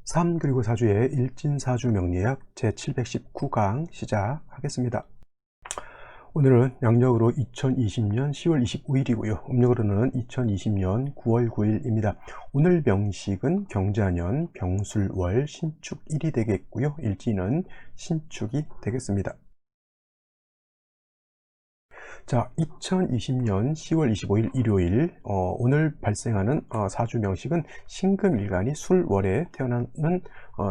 3 그리고 4주의 일진사주 명리학 제719강 시작하겠습니다. 오늘은 양력으로 2020년 10월 25일이고요. 음력으로는 2020년 9월 9일입니다. 오늘 명식은 경자년 병술월 신축일이 되겠고요. 일진은 신축이 되겠습니다. 자, 2020년 10월 25일 일요일 오늘 발생하는 사주 명식은 신금일간이 술월에 태어나는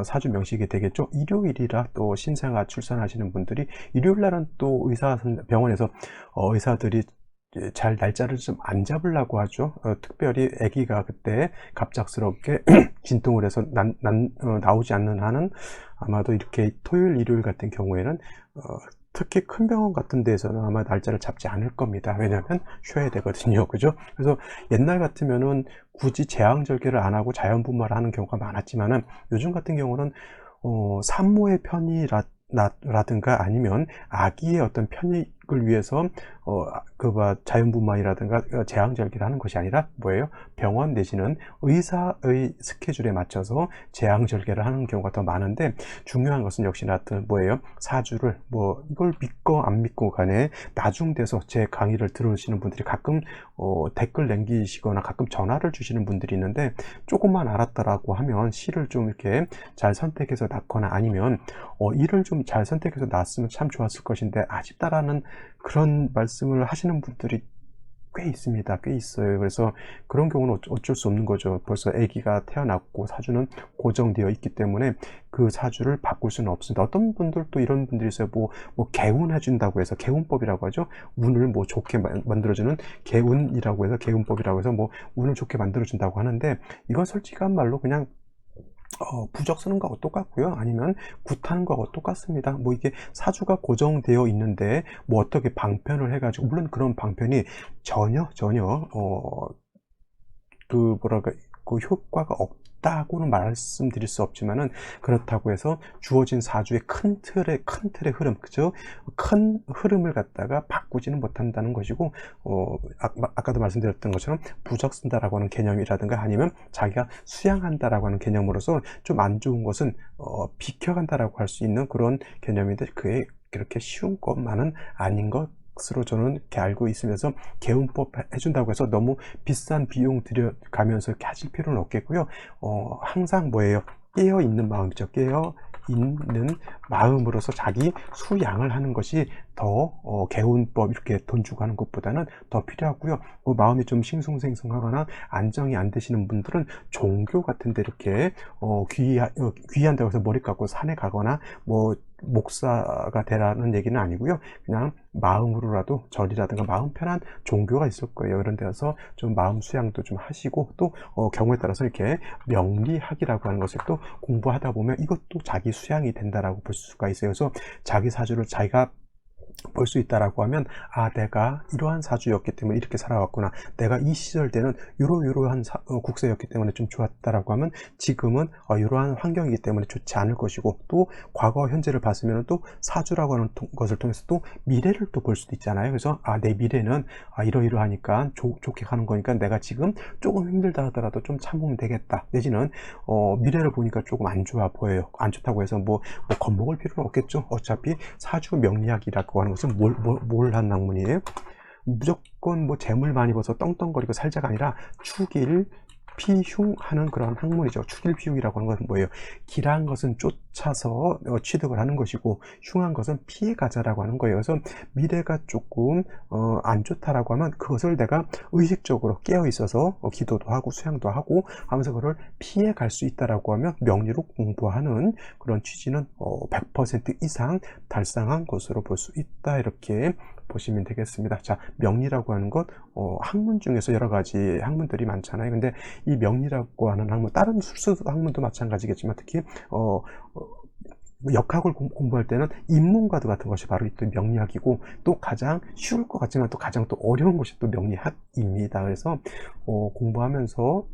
사주 명식이 되겠죠. 일요일이라 또 신생아 출산하시는 분들이 일요일 날은 또 병원에서 의사들이 잘 날짜를 좀 안 잡으려고 하죠. 특별히 아기가 그때 갑작스럽게 진통을 해서 나오지 않는 한은 아마도 이렇게 토요일 일요일 같은 경우에는 특히 큰 병원 같은 데에서는 아마 날짜를 잡지 않을 겁니다. 왜냐하면 쉬어야 되거든요. 그죠? 그래서 옛날 같으면은 굳이 제왕절개를 안 하고 자연분만을 하는 경우가 많았지만은 요즘 같은 경우는 산모의 편의라든가 아니면 아기의 어떤 편익을 위해서 자연분만이라든가 제왕절개를 하는 것이 아니라 뭐예요? 병원 내지는 의사의 스케줄에 맞춰서 제왕절개를 하는 경우가 더 많은데, 중요한 것은 역시나 뭐예요? 사주를 이걸 믿고 안 믿고 간에 나중 돼서 제 강의를 들으시는 분들이 가끔 댓글 남기시거나 가끔 전화를 주시는 분들이 있는데, 조금만 알았다라고 하면 시를 좀 이렇게 잘 선택해서 낳거나 아니면 일을 좀 잘 선택해서 낳았으면 참 좋았을 것인데 아쉽다라는 그런 말씀을 하시는 분들이 꽤 있습니다. 꽤 있어요. 그래서 그런 경우는 어쩔 수 없는 거죠. 벌써 아기가 태어났고 사주는 고정되어 있기 때문에 그 사주를 바꿀 수는 없습니다. 어떤 분들도 이런 분들이 있어요. 개운해 준다고 해서, 개운법이라고 하죠. 운을 좋게 만들어주는 개운이라고 해서, 개운법이라고 해서 운을 좋게 만들어준다고 하는데, 이건 솔직한 말로 그냥 부적 쓰는 거하고 똑같고요. 아니면 굿하는 거하고 똑같습니다. 이게 사주가 고정되어 있는데 어떻게 방편을 해가지고, 물론 그런 방편이 전혀 그 효과가 없다고는 말씀드릴 수 없지만은, 그렇다고 해서 주어진 사주의 큰 틀의 흐름, 그죠? 큰 흐름을 갖다가 바꾸지는 못한다는 것이고, 아까도 말씀드렸던 것처럼 부적 쓴다라고 하는 개념이라든가 아니면 자기가 수양한다라고 하는 개념으로서 좀 안 좋은 것은 비켜간다라고 할 수 있는 그런 개념인데, 그게 그렇게 쉬운 것만은 아닌 것으로 저는 이렇게 알고 있으면서, 개운법 해준다고 해서 너무 비싼 비용 들여가면서 이렇게 하실 필요는 없겠고요. 항상 깨어 있는 마음이죠. 깨어 있는 마음으로서 자기 수양을 하는 것이 더 개운법 이렇게 돈 주고 하는 것보다는 더 필요하고요. 마음이 좀 싱숭생숭하거나 안정이 안 되시는 분들은 종교 같은 데 이렇게 귀의한다고 해서 머리 깎고 산에 가거나 목사가 되라는 얘기는 아니고요. 그냥 마음으로라도 절이라든가 마음 편한 종교가 있을 거예요. 이런 데서 좀 마음 수양도 좀 하시고, 또 경우에 따라서 이렇게 명리학이라고 하는 것을 또 공부하다 보면 이것도 자기 수양이 된다라고 볼 수가 있어요. 그래서 자기 사주를 자기가 볼 수 있다라고 하면, 내가 이러한 사주였기 때문에 이렇게 살아왔구나, 내가 이 시절 때는 이러한 국세였기 때문에 좀 좋았다라고 하면 지금은 이러한 환경이기 때문에 좋지 않을 것이고, 또 과거 현재를 봤으면 또 사주라고 하는 것을 통해서 또 미래를 또 볼 수도 있잖아요. 그래서 내 미래는 이러이러하니까 좋게 가는 거니까 내가 지금 조금 힘들다 하더라도 좀 참으면 되겠다, 내지는 미래를 보니까 조금 안 좋아 보여요. 안 좋다고 해서 겁먹을 필요는 없겠죠. 어차피 사주 명리학이라고 하는 것은 뭘 한 학문이에요? 무조건 재물 많이 벌어서 떵떵거리고 살자가 아니라 축일 피흉하는 그런 학문이죠. 축일피흉이라고 하는 것은 뭐예요? 길한 것은 쫓아서 취득을 하는 것이고, 흉한 것은 피해 가자라고 하는 거예요. 그래서 미래가 조금 안 좋다라고 하면 그것을 내가 의식적으로 깨어 있어서 기도도 하고 수양도 하고 하면서 그걸 피해 갈 수 있다라고 하면, 명리로 공부하는 그런 취지는 100% 이상 달성한 것으로 볼 수 있다, 이렇게 보시면 되겠습니다. 자, 명리라고 하는 것, 학문 중에서 여러 가지 학문들이 많잖아요. 근데 이 명리라고 하는 학문, 다른 술수 학문도 마찬가지겠지만, 특히 역학을 공부할 때는 인문과도 같은 것이 바로 또 명리학이고, 또 가장 쉬울 것 같지만 또 가장 또 어려운 것이 또 명리학입니다. 그래서 공부하면서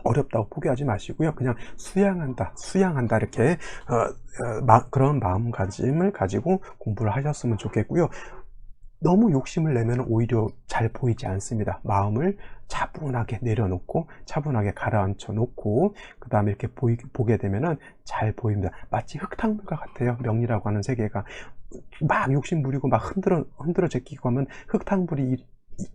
어렵다고 포기하지 마시고요. 그냥 수양한다 이렇게 그런 마음가짐을 가지고 공부를 하셨으면 좋겠고요. 너무 욕심을 내면 오히려 잘 보이지 않습니다. 마음을 차분하게 내려놓고 차분하게 가라앉혀 놓고 그 다음에 이렇게 보게 되면은 잘 보입니다. 마치 흙탕물과 같아요. 명리라고 하는 세계가 막 욕심 부리고 막 흔들어 제끼고 하면 흙탕물이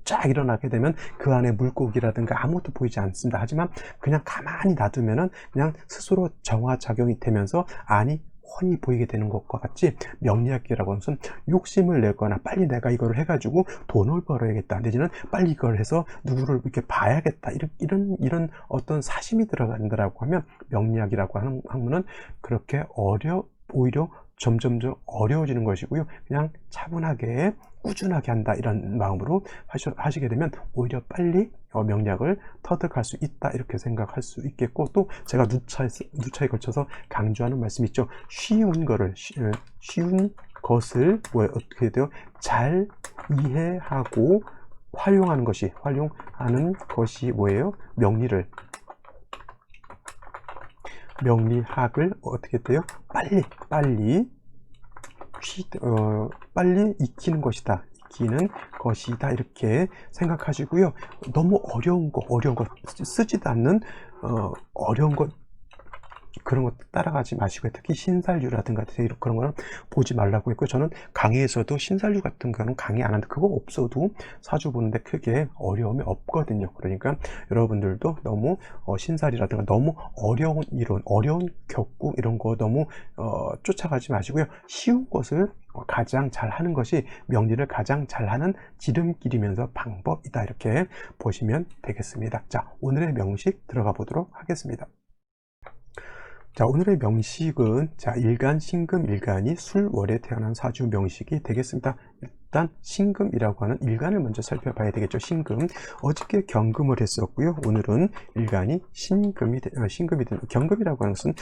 쫙 일어나게 되면 그 안에 물고기라든가 아무것도 보이지 않습니다. 하지만 그냥 가만히 놔두면은 그냥 스스로 정화작용이 되면서 안이 훤히 보이게 되는 것과 같이, 명리학이라고 하는 것은 욕심을 내거나 빨리 내가 이거를 해가지고 돈을 벌어야겠다, 내지는 빨리 이걸 해서 누구를 이렇게 봐야겠다, 이런 어떤 사심이 들어간다라고 하면, 명리학이라고 하는 학문은 그렇게 오히려 점점점 어려워지는 것이고요. 그냥 차분하게 꾸준하게 한다, 이런 마음으로 하시게 되면 오히려 빨리 명리학을 터득할 수 있다, 이렇게 생각할 수 있겠고, 또 제가 누차에 걸쳐서 강조하는 말씀이 있죠. 쉬운 것을 어떻게 돼요? 잘 이해하고 활용하는 것이 뭐예요? 명리학을 어떻게 돼요? 빨리 익히는 것이다. 이렇게 생각하시고요. 너무 어려운 거 쓰지도 않는 어려운 것, 그런 것 따라가지 마시고요. 특히 신살류라든가 그런 거는 보지 말라고 했고, 저는 강의에서도 신살류 같은 거는 강의 안 하는데, 그거 없어도 사주 보는데 크게 어려움이 없거든요. 그러니까 여러분들도 너무 신살이라든가 너무 어려운 이론, 어려운 격구 이런 거 너무 쫓아가지 마시고요. 쉬운 것을 가장 잘하는 것이 명리를 가장 잘하는 지름길이면서 방법이다, 이렇게 보시면 되겠습니다. 자, 오늘의 명식 들어가 보도록 하겠습니다. 자, 오늘의 명식은, 자, 일간, 신금, 일간이 술월에 태어난 사주 명식이 되겠습니다. 일단 신금이라고 하는 일간을 먼저 살펴봐야 되겠죠. 신금, 어저께 경금을 했었고요. 오늘은 일간이 신금이 된, 경금이라고 하는 것은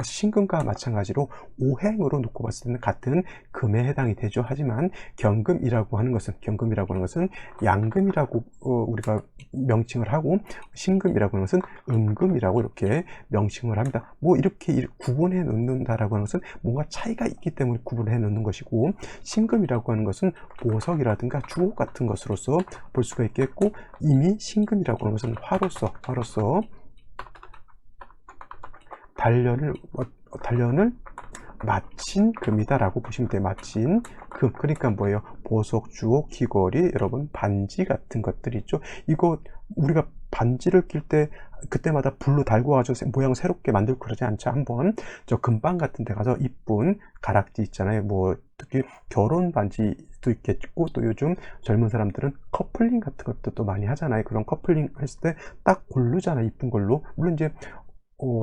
신금과 마찬가지로 오행으로 놓고 봤을 때는 같은 금에 해당이 되죠. 하지만 경금이라고 하는 것은 양금이라고 우리가 명칭을 하고, 신금이라고 하는 것은 음금이라고 이렇게 명칭을 합니다. 뭐 이렇게 구분해 놓는다라고 하는 것은 뭔가 차이가 있기 때문에 구분해 놓는 것이고, 신금이라고 하는 것은 보석이라든가 주옥 같은 것으로서 볼 수가 있겠고, 이미 신금이라고 하는 것은 화로서 단련을 마친 금이다라고 보시면 돼요. 마친 금, 그러니까 뭐예요? 보석, 주옥, 귀걸이, 여러분 반지 같은 것들이 있죠. 이거 우리가 반지를 낄 때 그때마다 불로 달고 가지고 모양 새롭게 만들고 그러지 않죠. 한번 저 금방 같은 데 가서 이쁜 가락지 있잖아요. 뭐 특히 결혼 반지도 있겠고, 또 요즘 젊은 사람들은 커플링 같은 것도 또 많이 하잖아요. 그런 커플링 했을 때 딱 고르잖아요. 이쁜 걸로. 물론 이제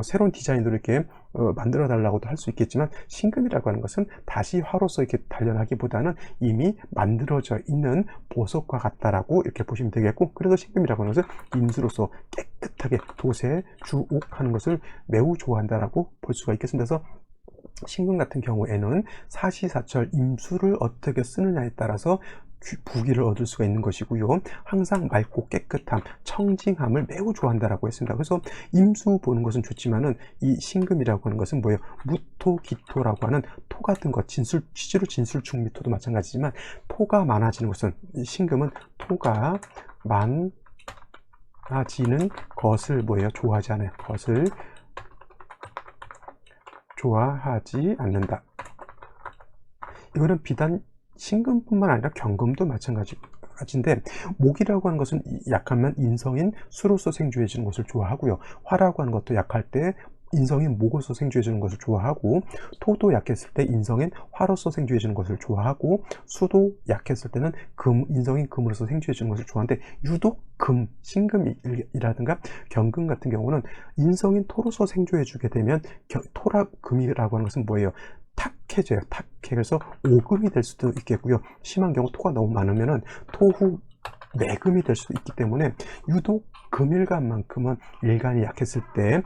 새로운 디자인으로 이렇게 만들어 달라고도 할 수 있겠지만, 신금이라고 하는 것은 다시 화로서 이렇게 단련하기보다는 이미 만들어져 있는 보석과 같다라고 이렇게 보시면 되겠고, 그래서 신금이라고 하는 것은 인수로서 깨끗하게 도세, 주옥하는 것을 매우 좋아한다라고 볼 수가 있겠습니다. 그래서 신금 같은 경우에는 사시사철 임수를 어떻게 쓰느냐에 따라서 부귀를 얻을 수가 있는 것이고요. 항상 맑고 깨끗함, 청징함을 매우 좋아한다라고 했습니다. 그래서 임수 보는 것은 좋지만은 이 신금이라고 하는 것은 뭐예요? 무토, 기토라고 하는 토 같은 것, 실제로 진술충미토도 마찬가지지만 토가 많아지는 것은, 신금은 토가 많아지는 것을 뭐예요? 좋아하지 않아요. 것을 좋아하지 않는다. 이거는 비단 신금뿐만 아니라 경금도 마찬가지인데, 목이라고 하는 것은 약하면 인성인 수로서 생주해 주는 것을 좋아하고요. 화라고 하는 것도 약할 때 인성인 목으로서 생주해 주는 것을 좋아하고, 토도 약했을 때 인성인 화로서 생주해 주는 것을 좋아하고, 수도 약했을 때는 인성인 금으로서 생주해 주는 것을 좋아하는데, 유독 금, 신금이라든가 경금 같은 경우는 인성인 토로서 생주해 주게 되면, 금이라고 하는 것은 뭐예요? 탁해져요. 그래서 오금이 될 수도 있겠고요. 심한 경우 토가 너무 많으면은 토후 매금이 될 수도 있기 때문에, 유독 금일간만큼은 일간이 약했을 때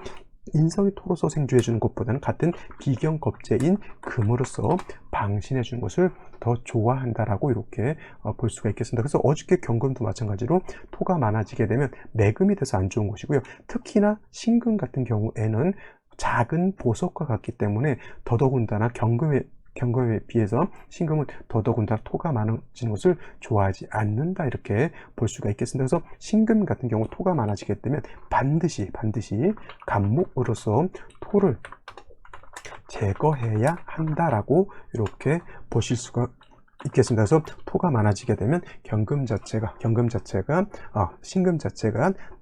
인성이 토로서 생주해 주는 것보다는 같은 비경겁제인 금으로서 방신해 주는 것을 더 좋아한다라고 이렇게 볼 수가 있겠습니다. 그래서 어저께 경금도 마찬가지로 토가 많아지게 되면 매금이 돼서 안 좋은 것이고요. 특히나 신금 같은 경우에는 작은 보석과 같기 때문에 더더군다나 경금에 경금에 비해서 신금은 더더군다나 토가 많아지는 것을 좋아하지 않는다, 이렇게 볼 수가 있겠습니다. 그래서 신금 같은 경우 토가 많아지게 되면 반드시 간목으로서 토를 제거해야 한다라고 이렇게 보실 수가 있겠습니다. 그래서 토가 많아지게 되면 신금 자체가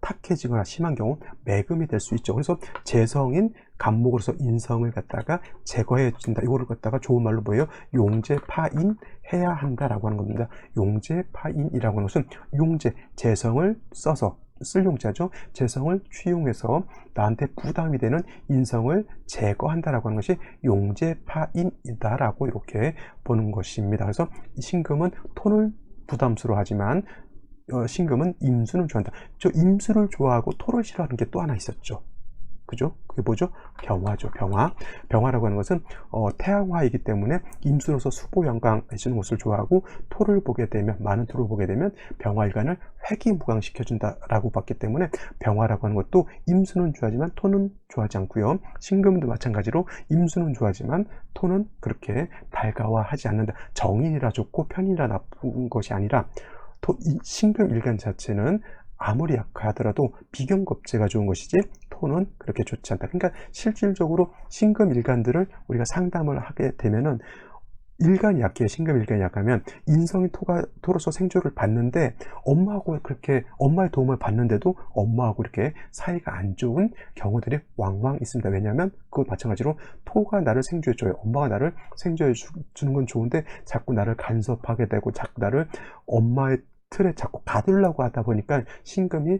탁해지거나 심한 경우 매금이 될 수 있죠. 그래서 재성인 간목으로서 인성을 갖다가 제거해 준다. 이거를 갖다가 좋은 말로 뭐예요? 용재파인 해야 한다라고 하는 겁니다. 용재파인이라고 하는 것은 용재, 재성을 써서 쓸 용자죠. 재성을 취용해서 나한테 부담이 되는 인성을 제거한다라고 하는 것이 용재파인이다라고 이렇게 보는 것입니다. 그래서 신금은 토를 부담스러워하지만 신금은 임수는 좋아한다. 저 임수를 좋아하고 토를 싫어하는 게 또 하나 있었죠. 그죠? 그게 뭐죠? 병화죠. 병화라고 하는 것은 태양화이기 때문에 임수로서 수보 영광 해주는 것을 좋아하고, 토를 보게 되면, 많은 토를 보게 되면 병화일간을 회귀무광시켜준다라고 봤기 때문에 병화라고 하는 것도 임수는 좋아하지만 토는 좋아하지 않고요. 신금도 마찬가지로 임수는 좋아하지만 토는 그렇게 달가워하지 않는다. 정인이라 좋고 편인이라 나쁜 것이 아니라 신금 일간 자체는 아무리 약하더라도 비경겁제가 좋은 것이지 토는 그렇게 좋지 않다. 그러니까 실질적으로 신금 일간들을 우리가 상담을 하게 되면은, 일간이 약해요. 신금 일간이 약하면 인성이 토로서 생조를 받는데 엄마하고 그렇게 엄마의 도움을 받는데도 엄마하고 이렇게 사이가 안 좋은 경우들이 왕왕 있습니다. 왜냐하면 그것 마찬가지로 토가 나를 생조해줘요. 엄마가 나를 생조해 주는 건 좋은데 자꾸 나를 간섭하게 되고 자꾸 나를 엄마의 틀에 자꾸 가두려고 하다 보니까 신금이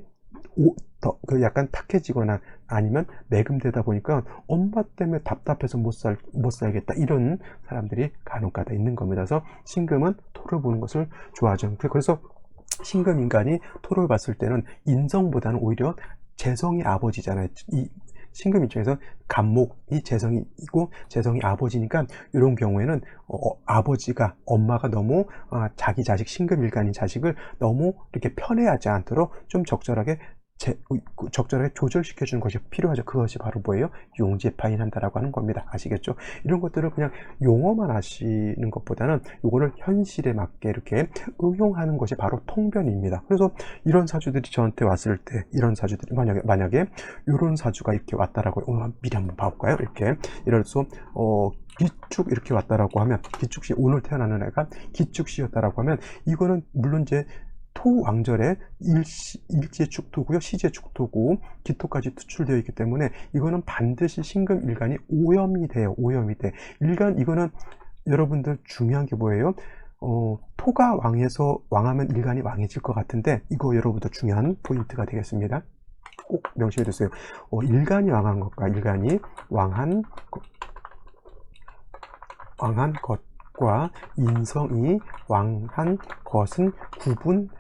약간 탁해지거나 아니면 매금되다 보니까 엄마 때문에 답답해서 못 살겠다, 이런 사람들이 간혹가다 있는 겁니다. 그래서 신금은 토를 보는 것을 좋아하죠. 그래서 신금 인간이 토를 봤을 때는 인성보다는 오히려 재성이 아버지잖아요. 이 신금 입장에서 간목이 재성이고 재성이 아버지니까 이런 경우에는 아버지가, 엄마가 너무 자기 자식, 신금 일간인 자식을 너무 이렇게 편애하지 않도록 좀 적절하게 조절시켜 주는 것이 필요하죠. 그것이 바로 뭐예요? 용재파인한다라고 하는 겁니다. 아시겠죠? 이런 것들을 그냥 용어만 하시는 것보다는 이거를 현실에 맞게 이렇게 응용하는 것이 바로 통변입니다. 그래서 이런 사주들이 저한테 왔을 때, 이런 사주들이 만약에 이런 사주가 이렇게 왔다라고, 미리 한번 봐볼까요? 이렇게 예를 들어서 기축 이렇게 왔다라고 하면, 기축시, 오늘 태어나는 애가 기축시였다라고 하면, 이거는 물론 이제 토왕절에 일지의 축토고요, 시지의 축토고 기토까지 투출되어 있기 때문에 이거는 반드시 신금 일간이 오염이 돼요. 일간, 이거는 여러분들 중요한 게 뭐예요? 토가 왕하면 일간이 왕해질 것 같은데, 이거 여러분들 중요한 포인트가 되겠습니다. 꼭 명심해 두세요. 일간이 왕한 것과 일간이 왕한 것과 인성이 왕한 것은 구분해야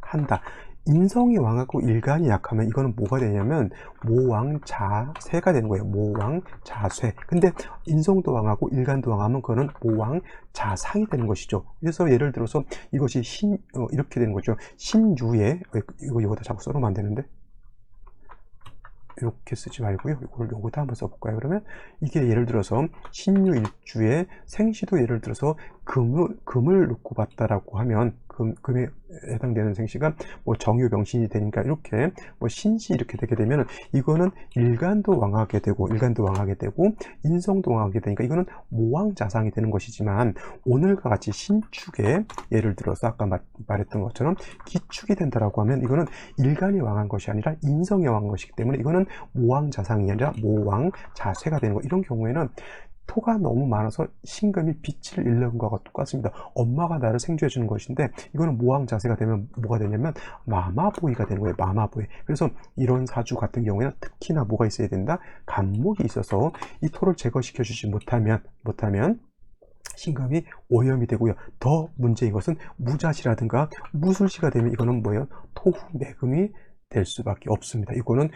한다. 인성이 왕하고 일간이 약하면 이거는 뭐가 되냐면 모왕자쇠가 되는 거예요. 모왕자쇠. 근데 인성도 왕하고 일간도 왕하면 그거는 모왕자상이 되는 것이죠. 그래서 예를 들어서 이것이 이렇게 되는 거죠. 신유에, 이거다 자꾸 써놓으면 안 되는데, 이렇게 쓰지 말고요. 요거다 한번 써볼까요? 그러면 이게 예를 들어서 신유일주에 생시도 예를 들어서 금을 놓고 봤다라고 하면, 금에 해당되는 생시가 뭐 정유병신이 되니까 이렇게 뭐 신시 이렇게 되게 되면 이거는 일간도 왕하게 되고 인성도 왕하게 되니까 이거는 모왕자상이 되는 것이지만, 오늘과 같이 신축에 예를 들어서 아까 말했던 것처럼 기축이 된다라고 하면 이거는 일간이 왕한 것이 아니라 인성이 왕한 것이기 때문에 이거는 모왕자상이 아니라 모왕자쇠가 되는 거. 이런 경우에는 토가 너무 많아서 신금이 빛을 잃는 것과 똑같습니다. 엄마가 나를 생주해 주는 것인데 이거는 모왕자세가 되면 뭐가 되냐면 마마보이가 되는 거예요. 마마보이. 그래서 이런 사주 같은 경우에는 특히나 뭐가 있어야 된다? 간목이 있어서 이 토를 제거시켜 주지 못하면 신금이 오염이 되고요. 더 문제인 것은 무자시라든가 무술시가 되면 이거는 뭐예요? 토후 매금이 될 수밖에 없습니다. 이거는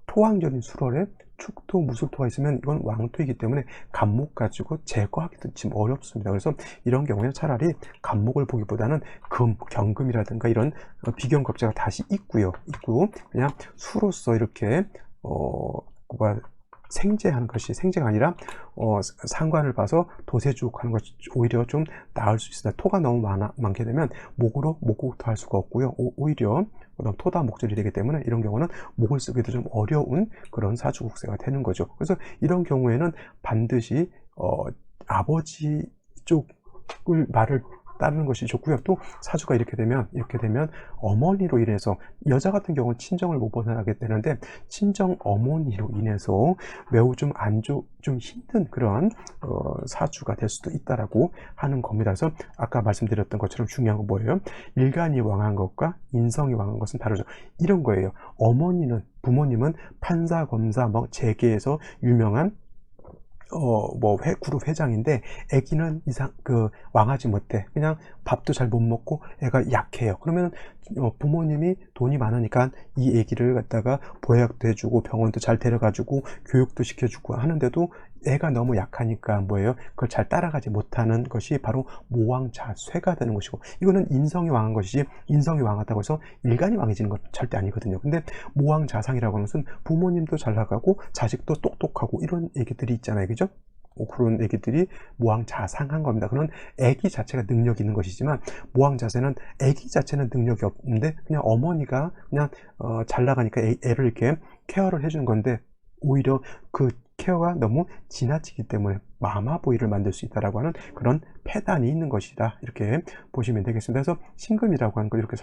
토왕절인 수월에 축토, 무술토가 있으면 이건 왕토이기 때문에 간목 가지고 제거하기도 지금 어렵습니다. 그래서 이런 경우에는 차라리 간목을 보기보다는 경금이라든가 이런 비경겁제가 다시 있고 그냥 수로서 이렇게 생제하는 것이 생제가 아니라 상관을 봐서 도세주옥하는 것이 오히려 좀 나을 수 있습니다. 토가 너무 많게 되면 목으로 목국토 할 수가 없고요. 오히려 토다 목절이 되기 때문에 이런 경우는 목을 쓰기도 좀 어려운 그런 사주국세가 되는 거죠. 그래서 이런 경우에는 반드시 아버지 쪽을 말을 따르는 것이 좋고요. 또 사주가 이렇게 되면 어머니로 인해서 여자 같은 경우는 친정을 못 벗어나게 되는데 친정 어머니로 인해서 매우 좀 힘든 그런 사주가 될 수도 있다라고 하는 겁니다. 그래서 아까 말씀드렸던 것처럼 중요한 건 뭐예요? 일간이 왕한 것과 인성이 왕한 것은 다르죠. 이런 거예요. 부모님은 판사, 검사, 재계에서 유명한 그룹 회장인데 애기는 왕하지 못해. 그냥 밥도 잘 못 먹고 애가 약해요. 그러면 부모님이 돈이 많으니까 이 애기를 갖다가 보약도 해주고 병원도 잘 데려가주고 교육도 시켜주고 하는데도 애가 너무 약하니까 그걸 잘 따라가지 못하는 것이 바로 모왕자쇠가 되는 것이고, 이거는 인성이 왕한 것이지, 인성이 왕하다고 해서 일간이 왕해지는 건 절대 아니거든요. 근데 모왕자상이라고 하는 것은 부모님도 잘 나가고 자식도 똑똑하고 이런 얘기들이 있잖아요. 그죠? 그런 애기들이 모왕자상한 겁니다. 그런 애기 자체가 능력이 있는 것이지만, 모왕자세는 애기 자체는 능력이 없는데 그냥 어머니가 그냥 잘 나가니까 애를 이렇게 케어를 해주는 건데, 오히려 그 케어가 너무 지나치기 때문에 마마보이를 만들 수 있다라고 하는 그런 폐단이 있는 것이다, 이렇게 보시면 되겠습니다. 그래서 신금이라고 하는 걸 이렇게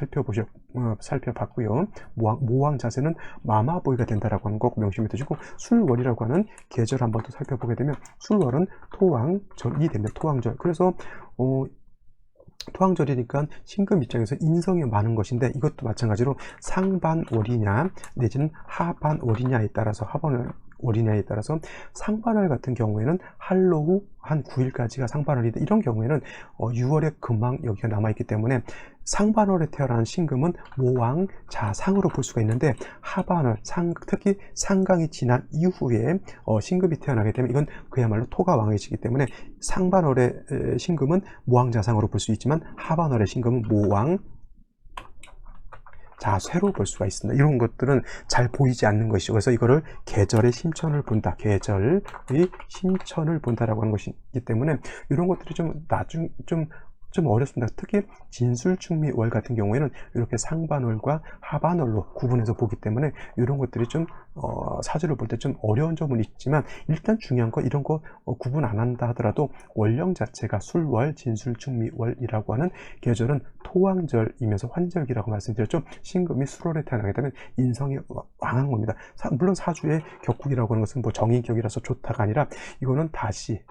살펴봤고요. 모왕 자세는 마마보이가 된다라고 하는 거 명심해 두시고, 술월이라고 하는 계절 한번 또 살펴보게 되면, 술월은 토왕절이 됩니다. 토왕절. 그래서 토왕절이니까 신금 입장에서 인성이 많은 것인데, 이것도 마찬가지로 상반월이냐 내지는 하반월이냐에 따라서 상반월 같은 경우에는 할로후 한 9일까지가 상반월이다. 이런 경우에는 6월에 금왕 여기가 남아있기 때문에 상반월에 태어난 신금은 모왕자상으로 볼 수가 있는데, 하반월, 특히 상강이 지난 이후에 신금이 태어나게 되면 이건 그야말로 토가 왕이시기 때문에 상반월의 신금은 모왕자상으로 볼 수 있지만 하반월의 신금은 모왕자쇠로 볼 수가 있습니다. 이런 것들은 잘 보이지 않는 것이죠. 그래서 이거를 계절의 심천을 본다, 계절의 심천을 본다라고 하는 것이기 때문에 이런 것들이 좀 어렵습니다. 특히 진술충미월 같은 경우에는 이렇게 상반월과 하반월로 구분해서 보기 때문에 이런 것들이 좀 사주를 볼 때 좀 어려운 점은 있지만, 일단 중요한 건 이런 거 구분 안 한다 하더라도 월령 자체가 술월, 진술충미월이라고 하는 계절은 토왕절이면서 환절기라고 말씀드렸죠. 신금이 술월에 태어나게 되면 인성이 왕한 겁니다. 물론 사주의 격국이라고 하는 것은 정인격이라서 좋다가 아니라, 이거는 다시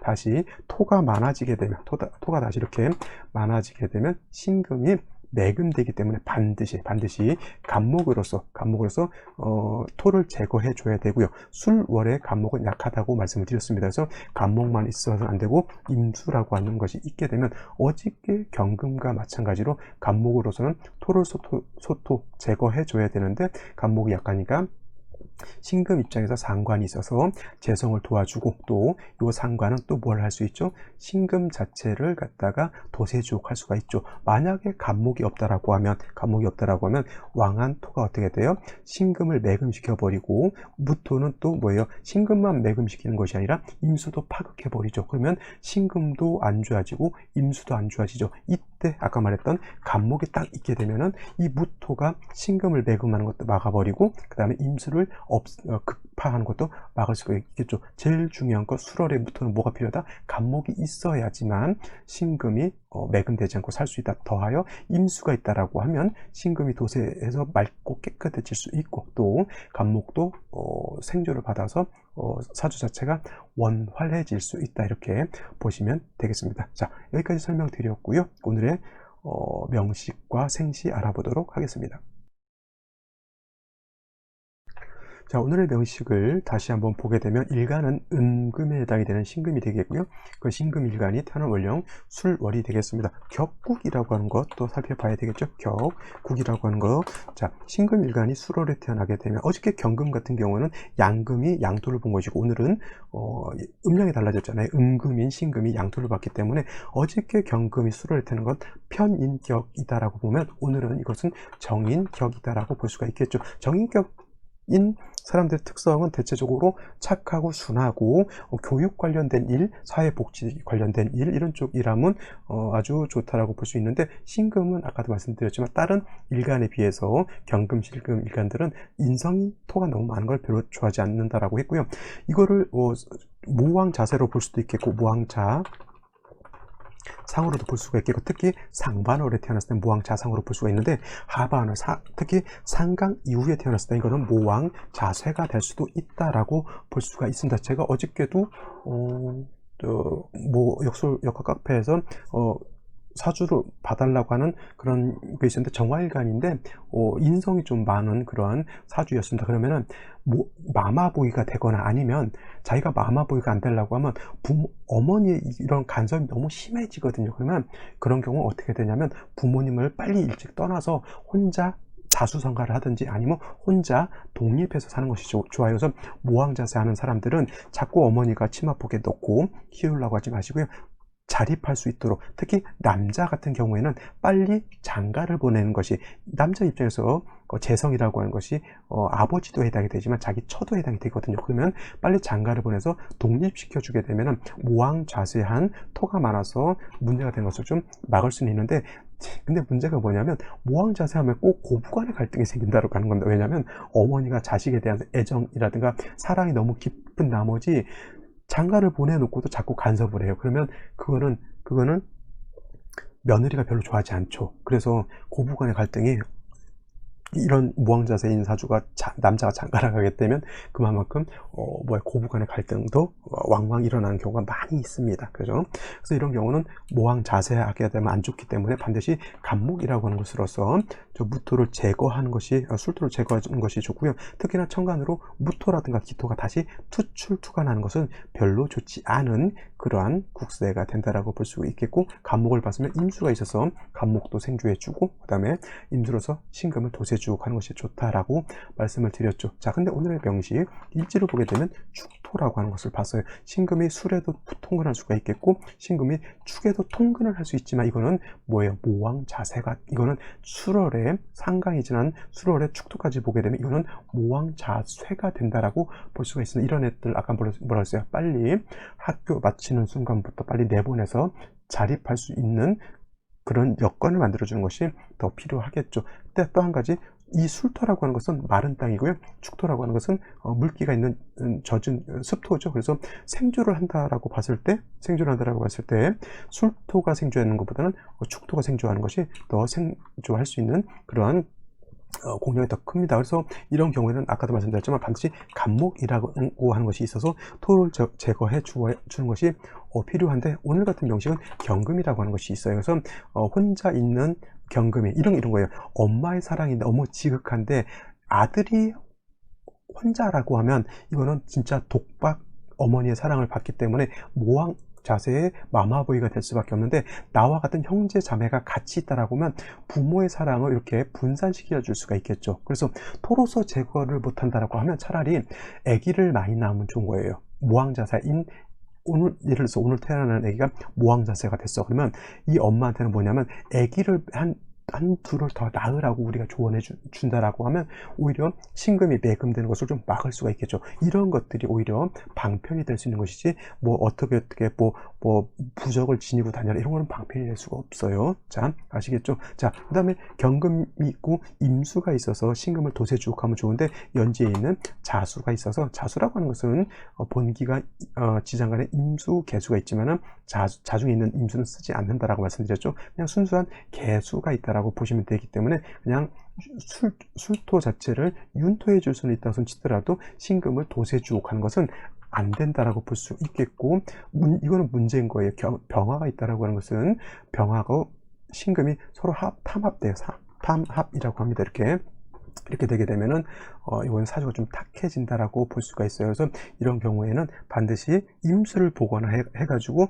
토가 많아지게 되면, 토가 다시 이렇게 많아지게 되면 신금이 매금되기 때문에 반드시 간목으로서 토를 제거해 줘야 되고요. 술월의 간목은 약하다고 말씀을 드렸습니다. 그래서 간목만 있어서는 안 되고, 임수라고 하는 것이 있게 되면 어저께 경금과 마찬가지로 간목으로서는 토를 소토 제거해 줘야 되는데, 간목이 약하니까 신금 입장에서 상관이 있어서 재성을 도와주고, 또 이 상관은 또 뭘 할 수 있죠? 신금 자체를 갖다가 도세주옥할 수가 있죠. 만약에 간목이 없다라고 하면 왕한 토가 어떻게 돼요? 신금을 매금시켜 버리고, 무토는 또 뭐예요? 신금만 매금시키는 것이 아니라 임수도 파극해 버리죠. 그러면 신금도 안 좋아지고 임수도 안 좋아지죠. 이때 아까 말했던 간목이 딱 있게 되면은 이 무토가 신금을 매금하는 것도 막아버리고, 그 다음에 임수를 급파하는 것도 막을 수가 있겠죠. 제일 중요한 건 술월에부터는 뭐가 필요하다? 간목이 있어야지만 신금이 매금되지 않고 살 수 있다. 더하여 임수가 있다라고 하면 신금이 도세에서 맑고 깨끗해질 수 있고, 또 간목도 생조를 받아서 사주 자체가 원활해질 수 있다, 이렇게 보시면 되겠습니다. 자, 여기까지 설명드렸고요. 오늘의 명식과 생시 알아보도록 하겠습니다. 자, 오늘의 명식을 다시 한번 보게 되면, 일간은 음금에 해당이 되는 신금이 되겠고요. 그 신금 일간이 태어난 월령 술월이 되겠습니다. 격국이라고 하는 것도 살펴봐야 되겠죠. 격국이라고 하는 거. 자, 신금 일간이 술월에 태어나게 되면, 어저께 경금 같은 경우는 양금이 양토를 본 것이고, 오늘은 음량이 달라졌잖아요. 음금인 신금이 양토를 봤기 때문에 어저께 경금이 술월에 태어난 건 편인격이다라고 보면, 오늘은 이것은 정인격이다라고 볼 수가 있겠죠. 정인격 자세인 사람들의 특성은 대체적으로 착하고 순하고 교육 관련된 일, 사회복지 관련된 일, 이런 쪽 일하면 아주 좋다라고 볼 수 있는데, 신금은 아까도 말씀드렸지만 다른 일간에 비해서 경금, 실금 일간들은 인성이 토가 너무 많은 걸 별로 좋아하지 않는다라고 했고요. 이거를 모왕 자세로 볼 수도 있겠고, 모왕자 상으로도 볼 수가 있겠고, 특히 상반월에 태어났을 때 모왕 자상으로 볼 수가 있는데, 하반월, 특히 상강 이후에 태어났을 때 이거는 모왕 자쇠가 될 수도 있다라고 볼 수가 있습니다. 제가 어저께도 역학 카페에서 사주를 봐달라고 하는 그런 게 있었는데, 정화일간인데 인성이 좀 많은 그런 사주였습니다. 그러면은 마마보이가 되거나, 아니면 자기가 마마보이가 안 되려고 하면 어머니의 이런 간섭이 너무 심해지거든요. 그러면 그런 경우 어떻게 되냐면, 부모님을 빨리 일찍 떠나서 혼자 자수성가를 하든지, 아니면 혼자 독립해서 사는 것이 좋아요. 그래서 모왕자세 하는 사람들은 자꾸 어머니가 치마폭에 넣고 키우려고 하지 마시고요. 자립할 수 있도록, 특히 남자 같은 경우에는 빨리 장가를 보내는 것이, 남자 입장에서 재성이라고 하는 것이 아버지도 해당이 되지만 자기 처도 해당이 되거든요. 그러면 빨리 장가를 보내서 독립시켜 주게 되면 모왕자세한 토가 많아서 문제가 되는 것을 좀 막을 수는 있는데, 근데 문제가 뭐냐면, 모왕자세하면 꼭 고부간의 갈등이 생긴다고 하는 겁니다. 왜냐하면 어머니가 자식에 대한 애정이라든가 사랑이 너무 깊은 나머지 장가를 보내놓고도 자꾸 간섭을 해요. 그러면 그거는 며느리가 별로 좋아하지 않죠. 그래서 고부간의 갈등이, 이런 무왕자세인 사주가 남자가 장가를 가게 되면 그만큼 고부간의 갈등도 왕왕 일어나는 경우가 많이 있습니다. 그죠? 그래서 이런 경우는 모왕자세하게 되면 안 좋기 때문에 반드시 간목이라고 하는 것으로서 저 무토를 제거하는 것이, 술토를 제거하는 것이 좋고요. 특히나 천간으로 무토라든가 기토가 다시 투출투가 나는 것은 별로 좋지 않은 그러한 국세가 된다라고 볼 수 있겠고, 간목을 봤으면 임수가 있어서 간목도 생주해주고, 그 다음에 임수로서 신금을 도세주고 하는 것이 좋다라고 말씀을 드렸죠. 자, 근데 오늘의 명시 일지를 보게 되면 축토라고 하는 것을 봤어요. 신금이 술에도 통근할 수가 있겠고, 신금이 축에도 통근을 할 수 있지만, 이거는 뭐예요? 모왕 자세가, 이거는 술월에 상강이 지난 술월에 축토까지 보게 되면 이거는 모왕 자쇠가 된다라고 볼 수가 있습니다. 이런 애들 아까 뭐라 했어요? 빨리 학교 마치는 순간부터 빨리 내보내서 자립할 수 있는 그런 여건을 만들어주는 것이 더 필요하겠죠. 근데 또 한 가지, 이 술토라고 하는 것은 마른 땅이고요. 축토라고 하는 것은 물기가 있는 젖은 습토죠. 그래서 생주를 한다라고 봤을 때 술토가 생주하는 것보다는 축토가 생주하는 것이 더 생주할 수 있는 그러한 공력이 더 큽니다. 그래서 이런 경우에는 아까도 말씀드렸지만 반드시 간목이라고 하는 것이 있어서 토를 제거해 주는 것이 필요한데, 오늘 같은 명식은 경금이라고 하는 것이 있어요. 그래서 혼자 있는 경금이 이런 거예요. 엄마의 사랑이 너무 지극한데 아들이 혼자라고 하면 이거는 진짜 독박 어머니의 사랑을 받기 때문에 모왕 자세의 마마보이가 될 수밖에 없는데, 나와 같은 형제 자매가 같이 있다라고 하면 부모의 사랑을 이렇게 분산시켜 줄 수가 있겠죠. 그래서 토로서 제거를 못한다라고 하면 차라리 아기를 많이 낳으면 좋은 거예요. 모왕자세인, 오늘 예를 들어서 오늘 태어나는 아기가 모왕자세가 됐어. 그러면 이 엄마한테는 뭐냐면, 아기를 한 둘을 더 낳으라고 우리가 조언해 준다라고 하면 오히려 신금이 매금되는 것을 좀 막을 수가 있겠죠. 이런 것들이 오히려 방편이 될 수 있는 것이지, 어떻게 부적을 지니고 다녀라 이런 거는 방편이 될 수가 없어요. 자, 아시겠죠? 자, 그 다음에 경금이 있고 임수가 있어서 신금을 도세주옥하면 좋은데, 연지에 있는 자수가 있어서, 자수라고 하는 것은 본기가 지장간에 임수 개수가 있지만은 자중에 있는 임수는 쓰지 않는다라고 말씀드렸죠. 그냥 순수한 개수가 있다라고 보시면 되기 때문에, 그냥 술토 자체를 윤토해 줄 수는 있다고 손치더라도 신금을 도세주옥하는 것은 안 된다라고 볼 수 있겠고, 이거는 문제인 거예요. 병화가 있다라고 하는 것은 병화하고 신금이 서로 탐합돼요. 탐합이라고 합니다. 이렇게 되게 되면은 이건 사주가 좀 탁해진다라고 볼 수가 있어요. 그래서 이런 경우에는 반드시 임수를 보거나 해가지고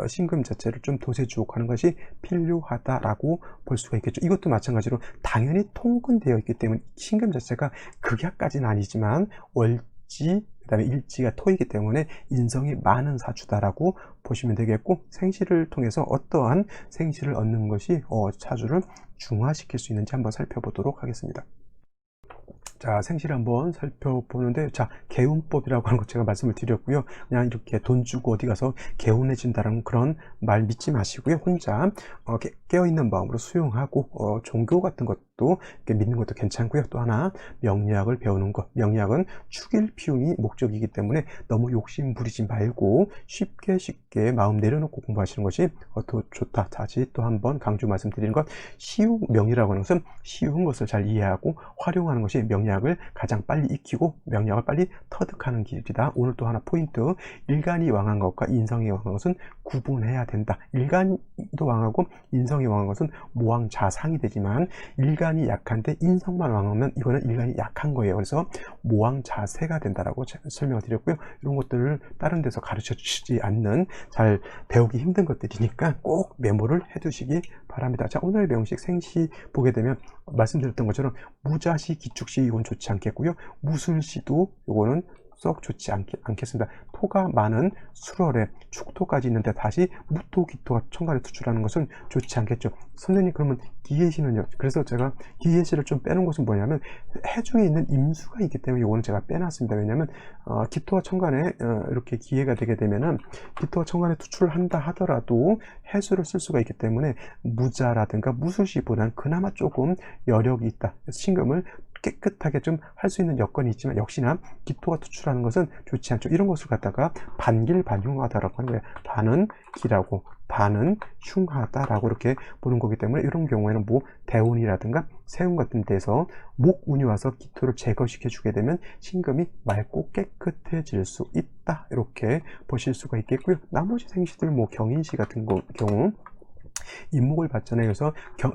신금 자체를 좀 도세주옥하는 것이 필요하다라고 볼 수가 있겠죠. 이것도 마찬가지로 당연히 통근되어 있기 때문에 신금 자체가 극약까지는 아니지만 월지 그다음에 일지가 토이기 때문에 인성이 많은 사주다라고 보시면 되겠고, 생시를 통해서 어떠한 생시를 얻는 것이 사주를 중화시킬 수 있는지 한번 살펴보도록 하겠습니다. 자, 생시를 한번 살펴보는데, 자, 개운법이라고 하는 거 제가 말씀을 드렸고요. 그냥 이렇게 돈 주고 어디 가서 개운해진다는 그런 말 믿지 마시고요. 혼자 깨어있는 마음으로 수용하고, 종교 같은 것도 이렇게 믿는 것도 괜찮고요. 또 하나, 명리학을 배우는 것. 명리학은 축일 피움이 목적이기 때문에 너무 욕심 부리지 말고 쉽게 마음 내려놓고 공부하시는 것이 더 좋다. 다시 또 한번 강조 말씀드리는 것, 쉬운 명리라고 하는 것은 쉬운 것을 잘 이해하고 활용하는 것이 명리학을 가장 빨리 익히고 명리학을 빨리 터득하는 길이다. 오늘 또 하나 포인트, 일간이 왕한 것과 인성이 왕한 것은 구분해야 된다. 일간도 왕하고 인성이 왕한 것은 모왕자상이 되지만, 일간이 약한데 인성만 왕하면 이거는 일간이 약한 거예요. 그래서 모왕자세가 된다라고 설명을 드렸고요. 이런 것들을 다른 데서 가르쳐 주시지 않는, 잘 배우기 힘든 것들이니까 꼭 메모를 해 두시기 바랍니다. 자, 오늘의 명식 생시 보게 되면 말씀드렸던 것처럼 무자시, 기축시 이건 좋지 않겠고요. 무술시도 이거는 썩 좋지 않겠습니다. 토가 많은 술월에 축토까지 있는데 다시 무토, 기토가 천간에 투출하는 것은 좋지 않겠죠. 선생님, 그러면 기해시는요? 그래서 제가 기해시를 좀 빼놓은 것은 뭐냐면, 해중에 있는 임수가 있기 때문에 이거는 제가 빼놨습니다. 왜냐하면 기토와 천간에 이렇게 기해가 되게 되면은, 기토와 천간에 투출한다 하더라도 해수를 쓸 수가 있기 때문에 무자라든가 무술시보다는 그나마 조금 여력이 있다. 신금을 깨끗하게 좀 할 수 있는 여건이 있지만, 역시나 기토가 투출하는 것은 좋지 않죠. 이런 것을 갖다가 반길반흉하다라고 하는 거예요. 반은 기라고, 반은 흉하다라고 이렇게 보는 거기 때문에, 이런 경우에는 뭐 대운이라든가 세운 같은 데서 목운이 와서 기토를 제거시켜 주게 되면 신금이 맑고 깨끗해질 수 있다, 이렇게 보실 수가 있겠고요. 나머지 생시들 뭐 경인시 같은 경우 임목을 받잖아요. 그래서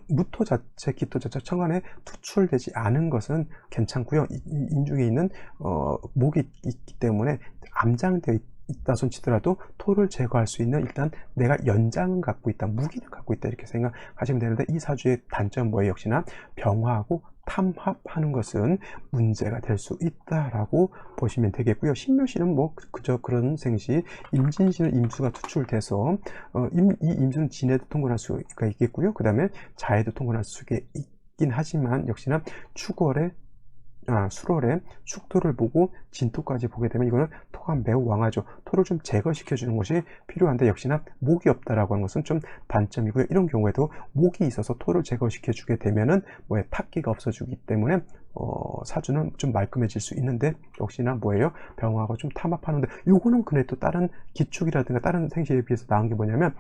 무토 자체, 기토 자체 천간에 투출되지 않은 것은 괜찮고요. 인중에 있는 목이 있기 때문에 암장되어 있다 손 치더라도 토를 제거할 수 있는, 일단 내가 연장은 갖고 있다, 무기는 갖고 있다, 이렇게 생각하시면 되는데, 이 사주의 단점 뭐예요? 역시나 병화하고 탐합하는 것은 문제가 될 수 있다라고 보시면 되겠고요. 신묘시는 뭐 그저 그런 생시, 임진시는 임수가 투출돼서 이 임수는 진에도 통근할 수가 있겠고요. 그 다음에 자에도 통근할 수가 있긴 하지만, 역시나 축월에 수월에 축토를 보고 진토까지 보게 되면 이거는 토가 매우 왕하죠. 토를 좀 제거시켜 주는 것이 필요한데, 역시나 목이 없다라고 하는 것은 좀 단점이고요. 이런 경우에도 목이 있어서 토를 제거시켜 주게 되면은 뭐에 탁기가 없어지기 때문에 사주는 좀 말끔해질 수 있는데, 역시나 뭐예요? 병화하고 좀 탐합하는데, 요거는 그래도 다른 기축이라든가 다른 생시에 비해서 나은 게 뭐냐면,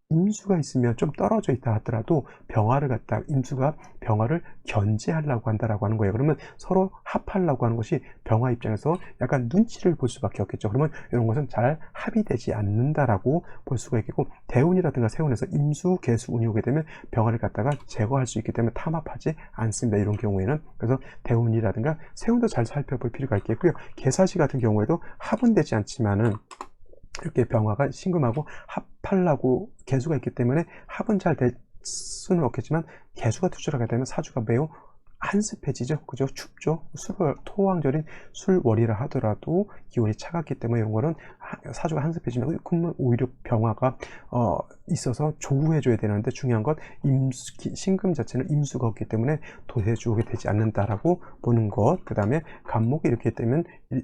임수가 있으면 좀 떨어져 있다 하더라도 병화를 갖다, 임수가 병화를 견제하려고 한다라고 하는 거예요. 그러면 서로 합하려고 하는 것이 병화 입장에서 약간 눈치를 볼 수밖에 없겠죠. 그러면 이런 것은 잘 합의되지 않는다라고 볼 수가 있겠고, 대운이라든가 세운에서 임수, 계수, 운이 오게 되면 병화를 갖다가 제거할 수 있기 때문에 탐합하지 않습니다. 이런 경우에는. 그래서 대운이라든가 세운도 잘 살펴볼 필요가 있겠고요. 계사시 같은 경우에도 합은 되지 않지만은 이렇게 병화가 신금하고 합하려고 개수가 있기 때문에 합은 잘 될 수는 없겠지만, 개수가 투출하게 되면 사주가 매우 한습해지죠. 그죠? 춥죠. 토왕절인 술월이라 하더라도 기온이 차갑기 때문에 이런 거는 사주가 한습해지면, 그러면 오히려 병화가 있어서 조우해줘야 되는데, 중요한 건 신금 자체는 임수가 없기 때문에 도해주게 되지 않는다라고 보는 것. 그 다음에 간목이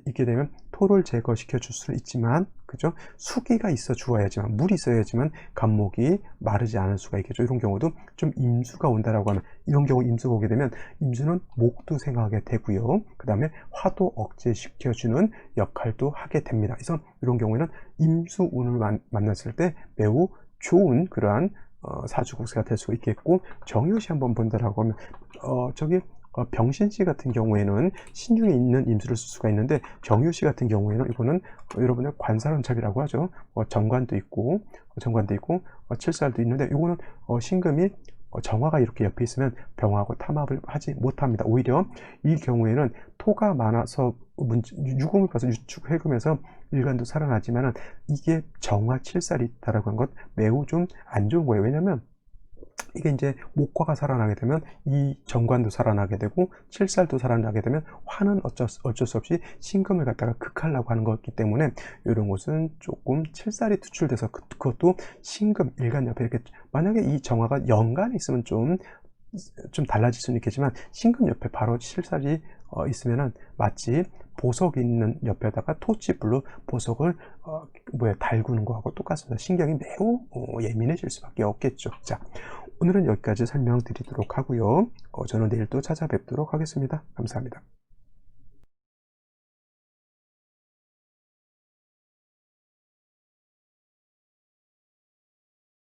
있게 되면 토를 제거시켜 줄 수는 있지만, 그죠? 수기가 있어 주어야지만, 물이 있어야지만 간목이 마르지 않을 수가 있겠죠. 이런 경우도 좀 임수가 온다라고 하면, 이런 경우 임수가 오게 되면 임수는 목도 생각하게 되고요. 그 다음에 화도 억제시켜주는 역할도 하게 됩니다. 그래서 이런 경우에는 임수운을 만났을 때 매우 좋은 그러한 사주국세가 될 수 있겠고, 정유시 한번 본다라고 하면 병신시 같은 경우에는 신중에 있는 임수를 쓸 수가 있는데, 정유시 같은 경우에는 이거는 여러분의 관사론탑이라고 하죠. 정관도 있고 칠살도 있는데, 이거는 신금이 정화가 이렇게 옆에 있으면 병화하고 탐합을 하지 못합니다. 오히려 이 경우에는 토가 많아서 유금을 봐서 유축해금해서 일간도 살아나지만은, 이게 정화 칠살이 있다라고 하는 것 매우 좀 안 좋은 거예요. 왜냐면 이게 이제 목화가 살아나게 되면 이 정관도 살아나게 되고 칠살도 살아나게 되면 화는 어쩔 수 없이 신금을 갖다가 극하려고 하는 거기 때문에, 이런 것은 조금 칠살이 투출돼서 그것도 신금 일간 옆에 이렇게, 만약에 이 정화가 연간에 있으면 좀 달라질 수는 있겠지만, 신금 옆에 바로 칠살이 있으면은 마치 보석 있는 옆에다가 토치불로 보석을 달구는 거하고 똑같습니다. 신경이 매우 예민해질 수밖에 없겠죠. 자, 오늘은 여기까지 설명드리도록 하고요. 저는 내일 또 찾아뵙도록 하겠습니다. 감사합니다.